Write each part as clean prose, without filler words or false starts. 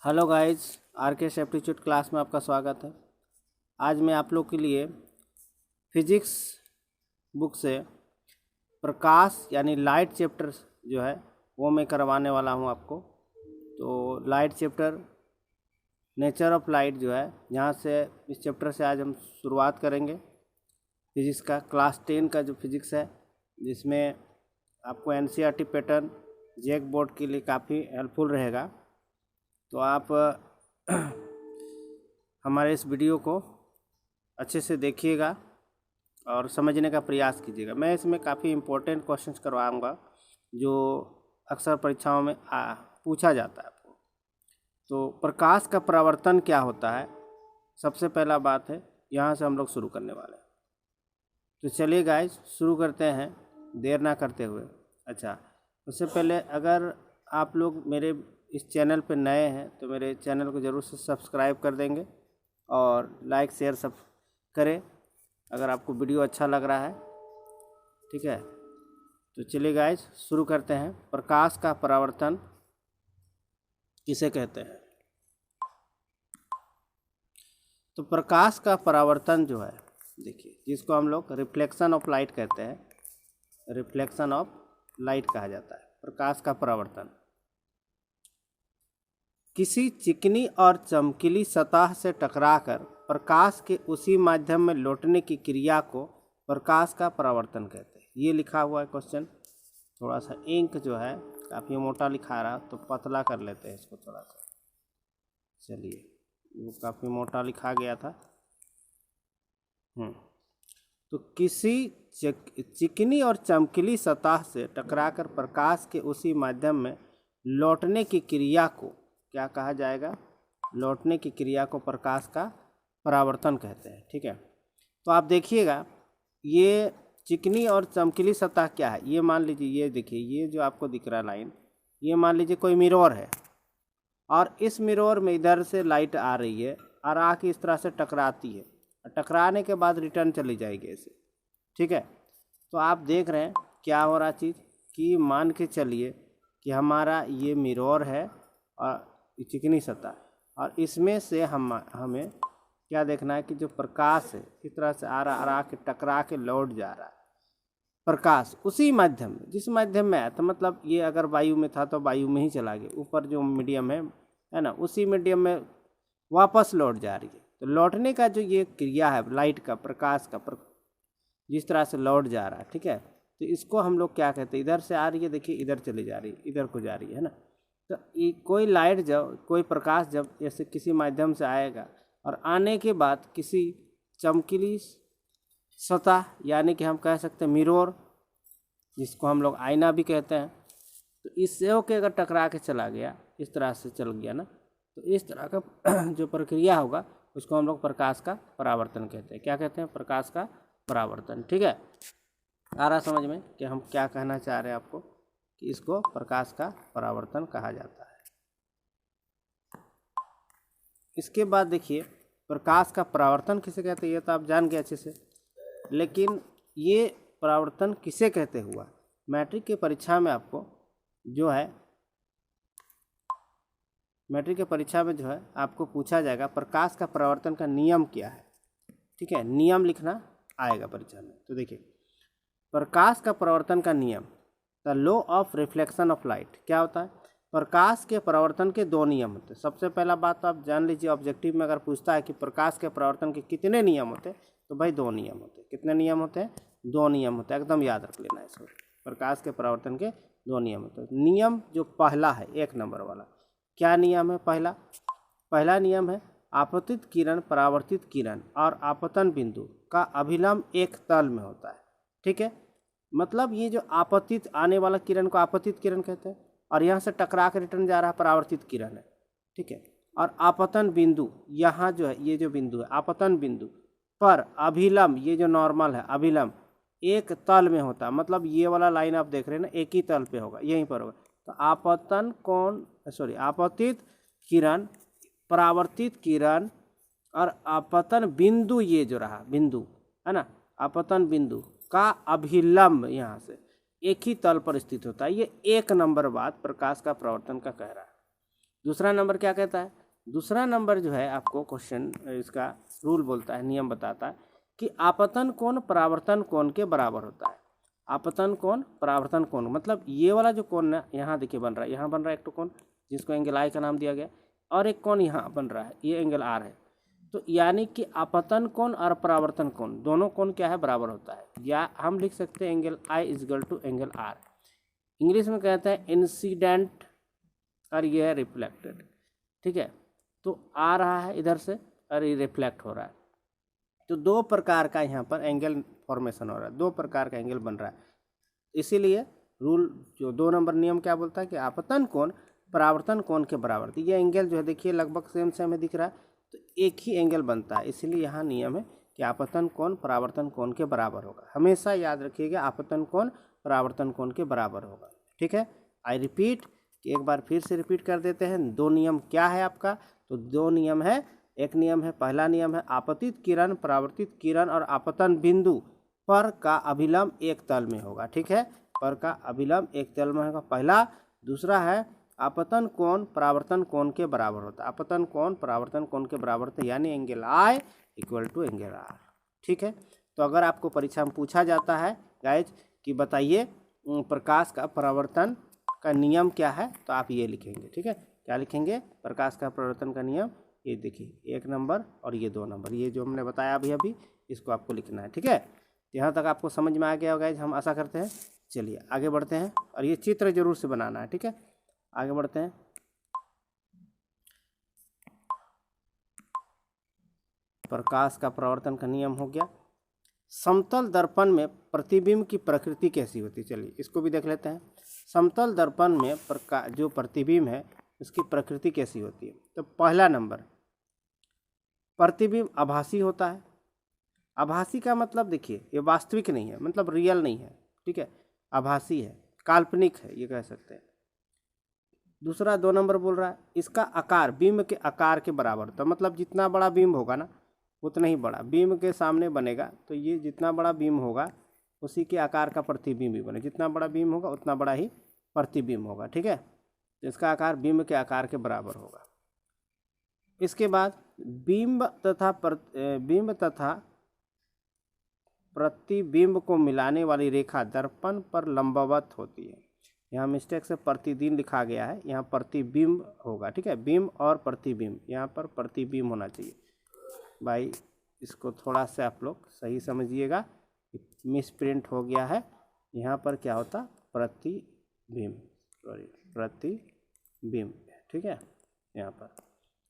Hello guys, R K aptitude class में आपका स्वागत है। आज मैं आप लोग के लिए फिजिक्स बुक से प्रकाश यानी लाइट चैप्टर जो है वो मैं करवाने वाला हूं आपको। तो light chapter nature of light जो है, यहाँ से इस चैप्टर से आज हम शुरुआत करेंगे फिजिक्स का। क्लास 10 का जो फिजिक्स है, जिसमें आपको एनसीईआरटी पैटर्न जैक बोर्ड के लिए काफ़ी हेल्पफुल रहेगा। तो आप हमारे इस वीडियो को अच्छे से देखिएगा और समझने का प्रयास कीजिएगा। मैं इसमें काफ़ी इम्पोर्टेंट क्वेश्चंस करवाऊँगा जो अक्सर परीक्षाओं में पूछा जाता है आपको। तो प्रकाश का परावर्तन क्या होता है, सबसे पहला बात है, यहाँ से हम लोग शुरू करने वाले हैं। तो चलिए गाइस शुरू करते हैं देर ना करते हुए। अच्छा, उससे पहले अगर आप लोग मेरे इस चैनल पे नए हैं तो मेरे चैनल को ज़रूर से सब्सक्राइब कर देंगे और लाइक शेयर सब करें अगर आपको वीडियो अच्छा लग रहा है। ठीक है, तो चलिए गाइस शुरू करते हैं। प्रकाश का परावर्तन किसे कहते हैं? तो प्रकाश का परावर्तन जो है, देखिए, जिसको हम लोग रिफ्लेक्शन ऑफ लाइट कहते हैं, रिफ्लेक्शन ऑफ लाइट कहा जाता है। प्रकाश का परावर्तन किसी चिकनी और चमकीली सतह से टकराकर प्रकाश के उसी माध्यम में लौटने की क्रिया को प्रकाश का परावर्तन कहते हैं। ये लिखा हुआ है क्वेश्चन। थोड़ा सा इंक जो है काफ़ी मोटा लिखा रहा, तो पतला कर लेते हैं इसको थोड़ा सा। चलिए, वो काफ़ी मोटा लिखा गया था। तो किसी चिकनी और चमकीली सतह से टकराकर प्रकाश के उसी माध्यम में लौटने की क्रिया को क्या कहा जाएगा? लौटने की क्रिया को प्रकाश का परावर्तन कहते हैं। ठीक है, तो आप देखिएगा, ये चिकनी और चमकीली सतह क्या है? ये मान लीजिए, ये देखिए, ये जो आपको दिख रहा है लाइन, ये मान लीजिए कोई मिरर है और इस मिरर में इधर से लाइट आ रही है और आके इस तरह से टकराती है, टकराने के बाद रिटर्न चली जाएगी ऐसे। ठीक है, तो आप देख रहे हैं क्या हो रहा चीज़ कि मान के चलिए कि हमारा ये मिरर है और चिकनी सतह, और इसमें से हमें क्या देखना है कि जो प्रकाश है इस तरह से आ रहा के टकरा के लौट जा रहा है। प्रकाश उसी माध्यम में, जिस माध्यम में आया, तो मतलब ये अगर वायु में था तो वायु में ही चला गया, ऊपर जो मीडियम है ना, उसी मीडियम में वापस लौट जा रही है। तो लौटने का जो ये क्रिया है लाइट का, प्रकाश का, जिस तरह से लौट जा रहा है, ठीक है, तो इसको हम लोग क्या कहते हैं? इधर से आ रही है, देखिए इधर चली जा रही है, इधर को जा रही है ना। तो कोई लाइट जब, कोई प्रकाश जब ऐसे किसी माध्यम से आएगा और आने के बाद किसी चमकीली सतह, यानी कि हम कह सकते हैं मिरर, जिसको हम लोग आईना भी कहते हैं, तो इससे होके अगर टकरा के चला गया, इस तरह से चल गया ना, तो इस तरह का जो प्रक्रिया होगा उसको हम लोग प्रकाश का परावर्तन कहते हैं। क्या कहते हैं? प्रकाश का परावर्तन। ठीक है, आ रहा समझ में कि हम क्या कहना चाह रहे हैं आपको, कि इसको प्रकाश का परावर्तन कहा जाता है। इसके बाद देखिए, प्रकाश का परावर्तन किसे कहते हैं ये तो आप जान गए अच्छे से, लेकिन ये परावर्तन किसे कहते हुआ? मैट्रिक की परीक्षा में आपको जो है, मैट्रिक की परीक्षा में जो है आपको पूछा जाएगा प्रकाश का परावर्तन का नियम क्या है। ठीक है, नियम लिखना आएगा परीक्षा में। तो देखिए, प्रकाश का परावर्तन का नियम, the law of reflection of light, क्या होता है? प्रकाश के परावर्तन के दो नियम होते हैं। सबसे पहला बात तो आप जान लीजिए, ऑब्जेक्टिव में अगर पूछता है कि प्रकाश के परावर्तन के कितने नियम होते हैं, तो भाई दो नियम होते हैं। कितने नियम होते हैं? दो नियम होते हैं, एकदम याद रख लेना है इसको। प्रकाश के परावर्तन के दो नियम होते हैं। नियम जो पहला है, 1 नंबर वाला, क्या नियम है? पहला नियम है, आपतित किरण, परावर्तित किरण और आपतन बिंदु का अभिलंब एक तल में होता है। ठीक है, मतलब ये जो आपतित आने वाला किरण को आपतित किरण कहते हैं, और यहाँ से टकरा के रिटर्न जा रहा है परावर्तित किरण है। ठीक है, और आपतन बिंदु, यहाँ जो है ये जो बिंदु है आपतन बिंदु पर अभिलंब, ये जो नॉर्मल है अभिलंब एक तल में होता है। मतलब ये वाला लाइन आप देख रहे हैं ना, एक ही तल पे होगा, यहीं पर होगा। तो आपतन आपतित किरण, परावर्तित किरण और आपतन बिंदु, ये जो रहा बिंदु है ना, आपतन बिंदु का अभिलंब यहाँ से एक ही तल पर स्थित होता है। ये 1 नंबर बात प्रकाश का परावर्तन का कह रहा है। दूसरा नंबर क्या कहता है, दूसरा नंबर जो है आपको क्वेश्चन इसका रूल बोलता है, नियम बताता है कि आपतन कोण परावर्तन कोण के बराबर होता है। आपतन कोण परावर्तन कोण मतलब ये वाला जो कोण ना यहाँ देखिए बन रहा है, यहाँ बन रहा है एक तो कोण जिसको एंगल आई का नाम दिया गया, और एक कोण यहाँ बन रहा है, ये एंगल आर है। तो यानी कि आपतन कोण और परावर्तन कोण दोनों कोण क्या है, बराबर होता है, या हम लिख सकते हैं angle I equal to angle R. English में कहते हैं इंसिडेंट और ये है रिफ्लेक्टेड, ठीक है। तो आ रहा है इधर से और ये रिफ्लेक्ट हो रहा है, तो दो प्रकार का यहाँ पर एंगल फॉर्मेशन हो रहा है, दो प्रकार का एंगल बन रहा है। इसीलिए रूल जो 2 नंबर नियम क्या बोलता है कि आपतन कोण परावर्तन कोण के बराबर। तो ये एंगल जो है देखिए लगभग सेम सेम है दिख रहा है, तो एक ही एंगल बनता है, इसलिए यहाँ नियम है कि आपतन कोण परावर्तन कोण के बराबर होगा। हमेशा याद रखिएगा आपतन कोण परावर्तन कोण के बराबर होगा, ठीक है। आई रिपीट, एक बार फिर से रिपीट कर देते हैं, 2 नियम क्या है आपका, तो 2 नियम है। एक नियम है, पहला नियम है आपतित किरण परावर्तित किरण और आपतन बिंदु पर का अभिलंब एक तल में होगा, ठीक है, पर का अभिलंब एक तल में होगा पहला। दूसरा है आपतन कोण परावर्तन कोण के बराबर होता है, आपतन कोण परावर्तन कोण के बराबर होता है, यानी angle I equal to angle R, ठीक है। तो अगर आपको परीक्षा में पूछा जाता है गाइज कि बताइए प्रकाश का परावर्तन का नियम क्या है, तो आप ये लिखेंगे, ठीक है। क्या लिखेंगे, प्रकाश का परावर्तन का नियम, ये देखिए 1 नंबर और ये 2 नंबर, ये जो हमने बताया अभी इसको आपको लिखना है, ठीक है। यहाँ तक आपको समझ में आ गया होगा, हम आशा करते हैं। चलिए आगे बढ़ते हैं, और ये चित्र जरूर से बनाना है, ठीक है। आगे बढ़ते हैं। प्रकाश का परावर्तन का नियम हो गया। समतल दर्पण में प्रतिबिंब की प्रकृति कैसी होती है, चलिए इसको भी देख लेते हैं। समतल दर्पण में जो प्रतिबिंब है उसकी प्रकृति कैसी होती है। तो पहला नंबर, प्रतिबिंब आभासी होता है। आभासी का मतलब देखिए ये वास्तविक नहीं है, मतलब रियल नहीं है, ठीक है, आभासी है, काल्पनिक है, ये कह सकते हैं। दूसरा 2 नंबर बोल रहा है इसका आकार बिंब के आकार के बराबर होता है, मतलब जितना बड़ा बिंब होगा ना उतना ही बड़ा बिंब के सामने बनेगा, तो ये जितना बड़ा बिंब होगा उसी के आकार का प्रतिबिंब भी बने, जितना बड़ा बिंब होगा उतना बड़ा ही प्रतिबिंब होगा, ठीक है। तो इसका आकार बिंब के आकार के बराबर होगा। इसके बाद बिंब तथा प्रतिबिंब को मिलाने वाली रेखा दर्पण पर लंबवत होती है। यहाँ मिस्टेक से प्रतिदिन लिखा गया है, यहाँ प्रतिबिंब होगा, ठीक है, बिंब और प्रतिबिंब, यहाँ पर प्रतिबिंब होना चाहिए भाई। इसको थोड़ा सा आप लोग सही समझिएगा, मिस प्रिंट हो गया है, यहाँ पर क्या होता प्रतिबिंब, सॉरी प्रतिबिंब, ठीक है। यहाँ पर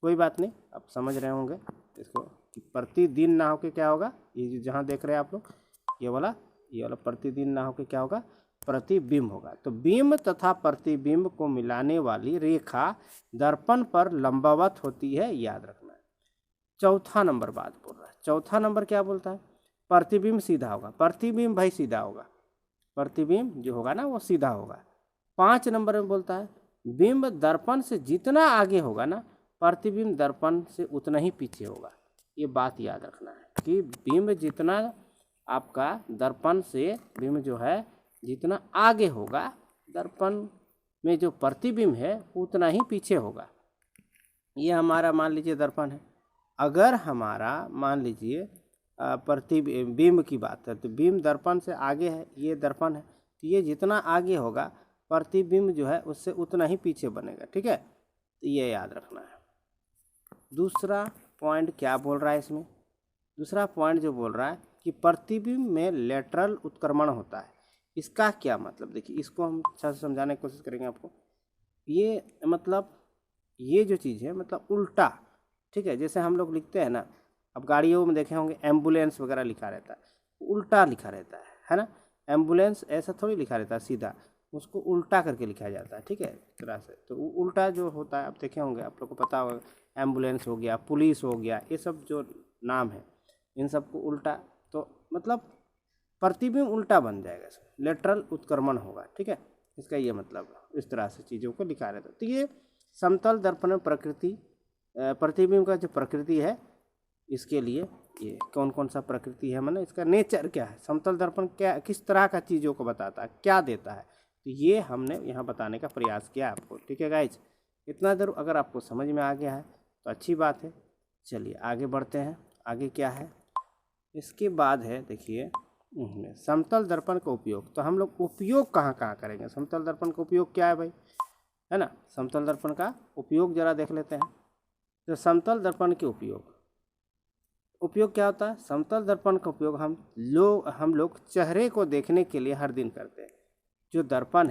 कोई बात नहीं, आप समझ रहे होंगे इसको कि प्रतिदिन ना होके क्या होगा, ये जो जहाँ देख रहे हैं आप लोग ये वाला प्रतिदिन ना होके क्या होगा, प्रतिबिंब होगा। तो बिंब तथा प्रतिबिंब को मिलाने वाली रेखा दर्पण पर लंबवत होती है, याद रखना है। चौथा नंबर बात बोल रहा है, चौथा नंबर क्या बोलता है, प्रतिबिंब सीधा होगा। प्रतिबिंब भाई सीधा होगा, प्रतिबिंब जो होगा ना वो सीधा होगा। 5 नंबर में बोलता है बिंब दर्पण से जितना आगे होगा ना प्रतिबिंब दर्पण से उतना ही पीछे होगा। ये बात याद रखना है कि बिंब जितना आपका दर्पण से बिंब जो है जितना आगे होगा दर्पण में जो प्रतिबिंब है उतना ही पीछे होगा। ये हमारा मान लीजिए दर्पण है, अगर हमारा मान लीजिए प्रतिबिंब की बात है तो बिंब दर्पण से आगे है, ये दर्पण है, तो ये जितना आगे होगा प्रतिबिंब जो है उससे उतना ही पीछे बनेगा, ठीक है। तो ये याद रखना है। दूसरा पॉइंट क्या बोल रहा है इसमें, दूसरा पॉइंट जो बोल रहा है कि प्रतिबिंब में लेटरल उत्क्रमण होता है। इसका क्या मतलब, देखिए इसको हम अच्छा से समझाने की कोशिश करेंगे आपको। ये मतलब ये जो चीज़ है मतलब उल्टा, ठीक है, जैसे हम लोग लिखते हैं ना, अब गाड़ियों में देखे होंगे एम्बुलेंस वगैरह लिखा रहता है, उल्टा लिखा रहता है ना। एम्बुलेंस ऐसा थोड़ी लिखा रहता है सीधा, उसको उल्टा करके लिखा जाता है, ठीक है, इस तरह से। तो उल्टा जो होता है आप देखे होंगे, आप लोग को पता होगा, एम्बुलेंस हो गया, पुलिस हो गया, ये सब जो नाम है इन सबको उल्टा, तो मतलब प्रतिबिंब उल्टा बन जाएगा, लेटरल उत्क्रमण होगा, ठीक है। इसका ये मतलब इस तरह से चीज़ों को लिखा रहता है। तो ये समतल दर्पण में प्रकृति प्रतिबिंब का जो प्रकृति है, इसके लिए ये कौन कौन सा प्रकृति है, मतलब इसका नेचर क्या है, समतल दर्पण क्या किस तरह का चीज़ों को बताता है, क्या देता है, तो ये हमने यहाँ बताने का प्रयास किया आपको, ठीक है गाइज। इतना देर अगर आपको समझ में आ गया है तो अच्छी बात है। चलिए आगे बढ़ते हैं। आगे क्या है, इसके बाद है देखिए समतल दर्पण का उपयोग। तो हम लोग उपयोग कहाँ कहाँ करेंगे, समतल दर्पण का उपयोग क्या है भाई, है ना। समतल दर्पण का उपयोग जरा देख लेते हैं। तो समतल दर्पण के उपयोग क्या होता है। समतल दर्पण का उपयोग हम लोग चेहरे को देखने के लिए हर दिन करते हैं। जो दर्पण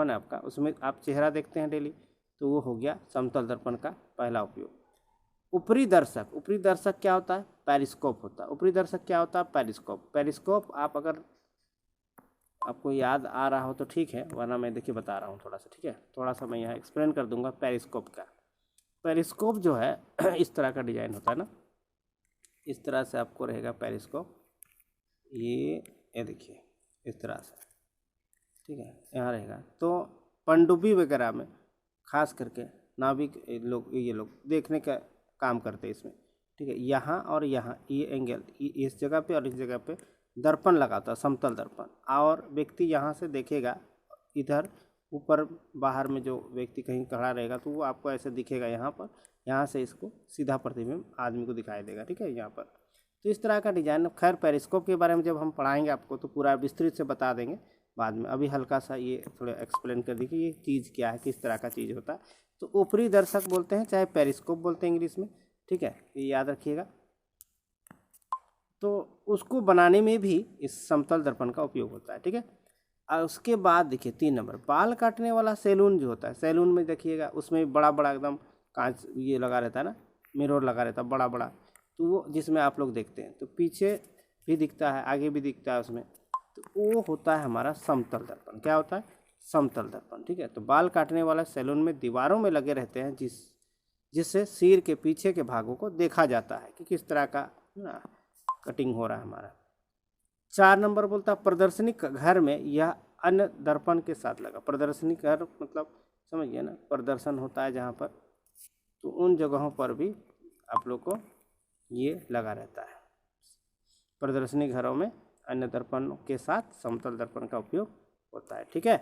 है आपका, उसमें आप चेहरा देखते हैं डेली, तो वो हो गया समतल दर्पण का पहला उपयोग। ऊपरी दर्शक क्या होता है, पेरिस्कोप होता है। ऊपरी दर्शक क्या होता है, पेरिस्कोप आप अगर आपको याद आ रहा हो तो ठीक है, वरना मैं देखिए बता रहा हूँ थोड़ा सा, ठीक है। थोड़ा सा मैं यहाँ एक्सप्लेन कर दूंगा पेरिस्कोप का। पेरिस्कोप जो है इस तरह का डिजाइन होता है ना, इस तरह से आपको रहेगा पेरिस्कोप। ये देखिए इस तरह से, ठीक है, यहाँ रहेगा। तो पनडुब्बी वगैरह में खास करके नाविक लोग ये लोग देखने का काम करते हैं इसमें, ठीक है। यहाँ और यहाँ ये एंगल इस जगह पे और इस जगह पे दर्पण लगा होता है, समतल दर्पण। और व्यक्ति यहाँ से देखेगा, इधर ऊपर बाहर में जो व्यक्ति कहीं खड़ा रहेगा तो वो आपको ऐसे दिखेगा यहाँ पर, यहाँ से इसको सीधा प्रतिबिंब आदमी को दिखाई देगा, ठीक है, यहाँ पर। तो इस तरह का डिजाइन। खैर पेरिस्कोप के बारे में जब हम पढ़ाएंगे आपको तो पूरा विस्तृत से बता देंगे बाद में। अभी हल्का सा ये थोड़ा एक्सप्लेन कर दी कि ये चीज़ क्या है, किस तरह का चीज़ होता है। तो ऊपरी दर्शक बोलते हैं, चाहे पेरिस्कोप बोलते हैं इंग्लिश में, ठीक है, ये याद रखिएगा। तो उसको बनाने में भी इस समतल दर्पण का उपयोग होता है, ठीक है। और उसके बाद देखिए 3 नंबर, बाल काटने वाला सैलून जो होता है, सैलून में देखिएगा उसमें बड़ा बड़ा एकदम कांच ये लगा रहता है ना, मिरर लगा रहता है बड़ा बड़ा। तो वो जिसमें आप लोग देखते हैं, तो पीछे भी दिखता है, आगे भी दिखता है उसमें, तो वो होता है हमारा समतल दर्पण। क्या होता है, समतल दर्पण, ठीक है। तो बाल काटने वाला सैलून में दीवारों में लगे रहते हैं, जिससे सिर के पीछे के भागों को देखा जाता है कि किस तरह का कटिंग हो रहा है हमारा। 4 नंबर बोलता है प्रदर्शनी घर में यह अन्य दर्पण के साथ लगा। प्रदर्शनी घर मतलब समझिए ना, प्रदर्शन होता है जहाँ पर, तो उन जगहों पर भी आप लोग को ये लगा रहता है। प्रदर्शनी घरों में अन्य दर्पण के साथ समतल दर्पण का उपयोग होता है, ठीक है।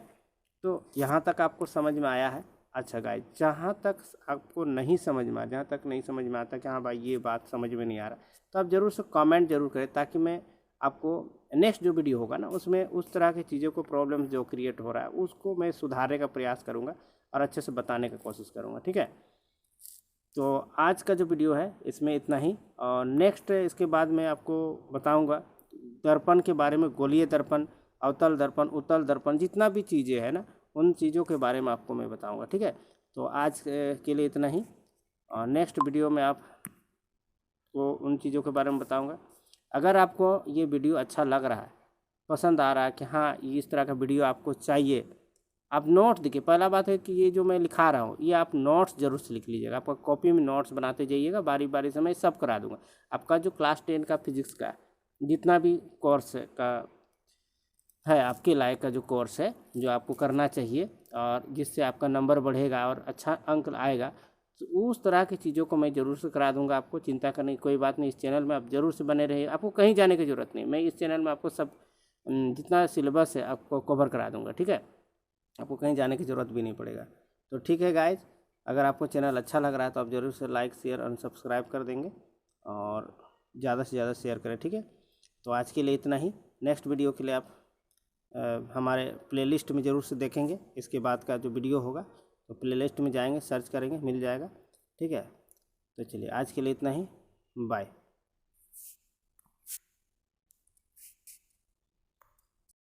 तो यहाँ तक आपको समझ में आया है। अच्छा गाइस, जहाँ तक आपको नहीं समझ में जहाँ तक नहीं समझ में आता कि हाँ भाई ये बात समझ में नहीं आ रहा, तो आप ज़रूर से कमेंट जरूर करें, ताकि मैं आपको नेक्स्ट जो वीडियो होगा ना उसमें उस तरह की चीज़ों को प्रॉब्लम जो क्रिएट हो रहा है उसको मैं सुधारने का प्रयास करूँगा और अच्छे से बताने का कोशिश करूँगा, ठीक है। तो आज का जो वीडियो है इसमें इतना ही, और नेक्स्ट इसके बाद मैं आपको बताऊँगा दर्पण के बारे में, गोलीय दर्पण, अवतल दर्पण, उत्तल दर्पण, जितना भी चीज़ें हैं ना उन चीज़ों के बारे में आपको मैं बताऊंगा, ठीक है। तो आज के लिए इतना ही, और नेक्स्ट वीडियो में आपको उन चीज़ों के बारे में बताऊंगा। अगर आपको ये वीडियो अच्छा लग रहा है, पसंद आ रहा है कि हाँ इस तरह का वीडियो आपको चाहिए, आप नोट देखिए। पहला बात है कि ये जो मैं लिखा रहा हूँ ये आप नोट्स जरूर से लिख लीजिएगा। आपका कॉपी में नोट्स बनाते जाइएगा, बारी बारी से मैं सब करा दूँगा। आपका जो क्लास 10 का फिजिक्स का जितना भी कोर्स का है, आपके लायक का जो कोर्स है जो आपको करना चाहिए और जिससे आपका नंबर बढ़ेगा और अच्छा अंक आएगा, तो उस तरह की चीज़ों को मैं ज़रूर से करा दूंगा आपको। चिंता करने की कोई बात नहीं, इस चैनल में आप ज़रूर से बने रहिए, आपको कहीं जाने की ज़रूरत नहीं। मैं इस चैनल में आपको सब जितना सिलेबस है आपको कवर करा दूंगा, ठीक है। आपको कहीं जाने की ज़रूरत भी नहीं पड़ेगा। तो ठीक है गाइज, अगर आपको चैनल अच्छा लग रहा है तो आप ज़रूर से लाइक शेयर और सब्सक्राइब कर देंगे और ज़्यादा से ज़्यादा शेयर करें, ठीक है। तो आज के लिए इतना ही। नेक्स्ट वीडियो के लिए आप हमारे प्लेलिस्ट में ज़रूर से देखेंगे। इसके बाद का जो वीडियो होगा तो प्लेलिस्ट में जाएंगे, सर्च करेंगे, मिल जाएगा, ठीक है। तो चलिए आज के लिए इतना ही, बाय।